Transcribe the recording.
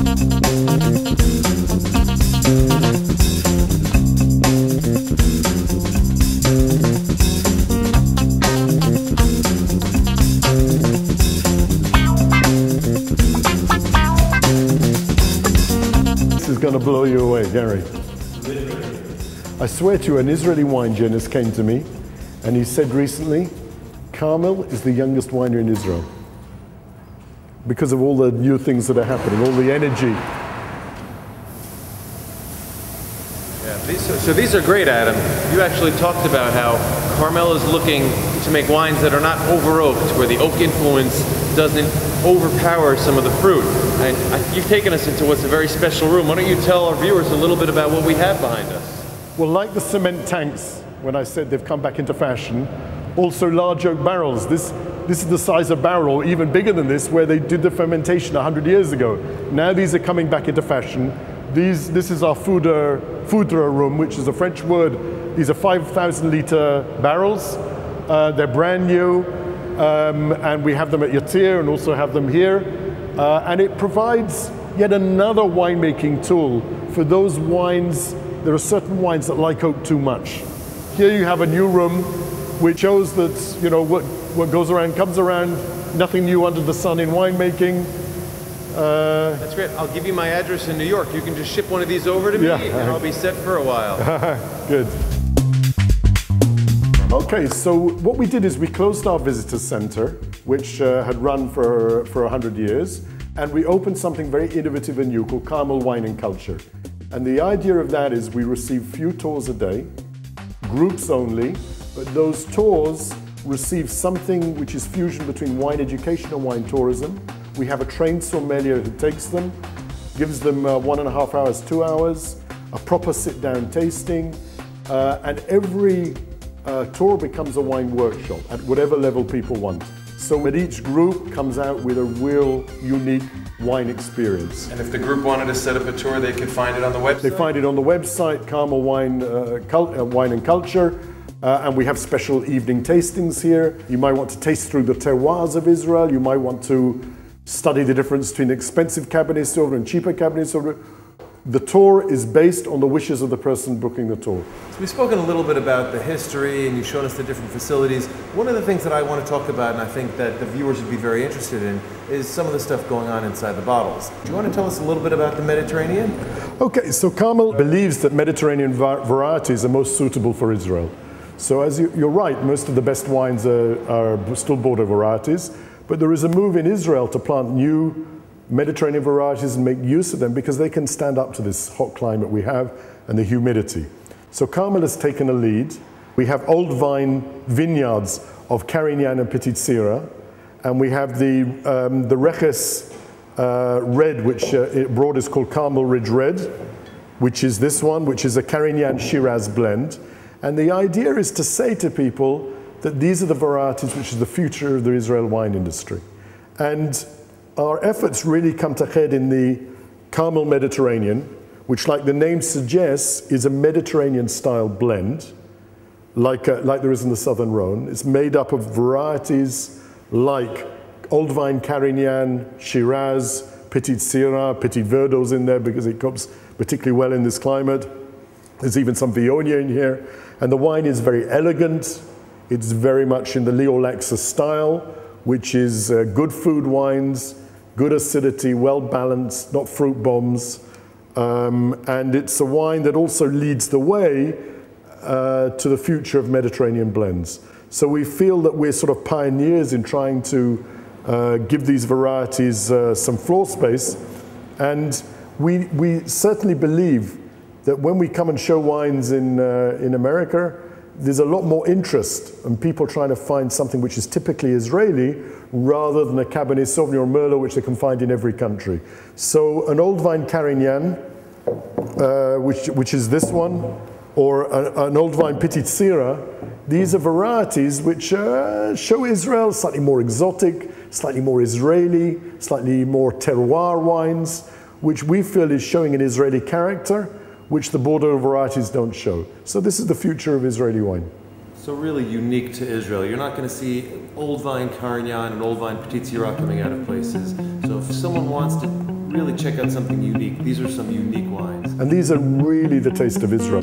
This is going to blow you away, Gary. I swear to you, an Israeli wine journalist came to me and he said recently, Carmel is the youngest winery in Israel because of all the new things that are happening, all the energy. So these are great, Adam. You actually talked about how Carmel is looking to make wines that are not over-oaked, where the oak influence doesn't overpower some of the fruit. And you've taken us into what's a very special room. Why don't you tell our viewers a little bit about what we have behind us? Well, like the cement tanks, when I said they've come back into fashion, also large oak barrels. This is the size of barrel, or even bigger than this, where they did the fermentation 100 years ago. Now these are coming back into fashion. This is our foudre room, which is a French word. These are 5,000 litre barrels. They're brand new, and we have them at Yatir and also have them here. And it provides yet another winemaking tool for those wines. There are certain wines that like oak too much. Here you have a new room, which shows that, you know, what goes around comes around. Nothing new under the sun in winemaking. That's great. I'll give you my address in New York. You can just ship one of these over to me, and I'll be set for a while. Good. Okay, so what we did is we closed our visitor center, which had run for 100 years, and we opened something very innovative and new called Carmel Wine and Culture. And the idea of that is we receive few tours a day, groups only, but those tours receive something which is fusion between wine education and wine tourism. We have a trained sommelier who takes them, gives them 1.5 hours, 2 hours, a proper sit-down tasting, and every tour becomes a wine workshop at whatever level people want. So each group comes out with a real unique wine experience. And if the group wanted to set up a tour, they could find it on the website? They find it on the website, Carmel Wine and Culture. And we have special evening tastings here. You might want to taste through the terroirs of Israel. You might want to study the difference between expensive Cabernet Sauvignon and cheaper Cabernet Sauvignon. The tour is based on the wishes of the person booking the tour. So we've spoken a little bit about the history and you've shown us the different facilities. One of the things that I want to talk about, and I think that the viewers would be very interested in, is some of the stuff going on inside the bottles. Do you want to tell us a little bit about the Mediterranean? Okay, so Carmel believes that Mediterranean varieties are most suitable for Israel. So as you're right, most of the best wines are still Bordeaux varieties, but there is a move in Israel to plant new Mediterranean varieties and make use of them because they can stand up to this hot climate we have and the humidity. So Carmel has taken a lead. We have old vine vineyards of Carignan and Petite Sirah, and we have the Reches Red, which abroad is called Carmel Ridge Red, which is this one, which is a Carignan Shiraz blend. And the idea is to say to people that these are the varieties which is the future of the Israel wine industry. And our efforts really come to head in the Carmel Mediterranean, which, like the name suggests, is a Mediterranean-style blend, like there is in the Southern Rhone. It's made up of varieties like Old Vine Carignan, Shiraz, Petite Sirah, Petit Verdot's in there because it copes particularly well in this climate. There's even some Viognier in here. And the wine is very elegant. It's very much in the Leo Laxa style, which is good food wines, good acidity, well balanced, not fruit bombs. And it's a wine that also leads the way to the future of Mediterranean blends. So we feel that we're sort of pioneers in trying to give these varieties some floor space. And we certainly believe that when we come and show wines in America, there's a lot more interest and people trying to find something which is typically Israeli rather than a Cabernet Sauvignon or Merlot, which they can find in every country. So an Old Vine Carignan, which is this one, or an Old Vine Petite Sirah, these are varieties which show Israel slightly more exotic, slightly more Israeli, slightly more terroir wines, which we feel is showing an Israeli character, which the Bordeaux varieties don't show. So this is the future of Israeli wine. So really unique to Israel. You're not going to see Old Vine Carignan and Old Vine Petite Sirah coming out of places. So if someone wants to really check out something unique. These are some unique wines. And these are really the taste of Israel.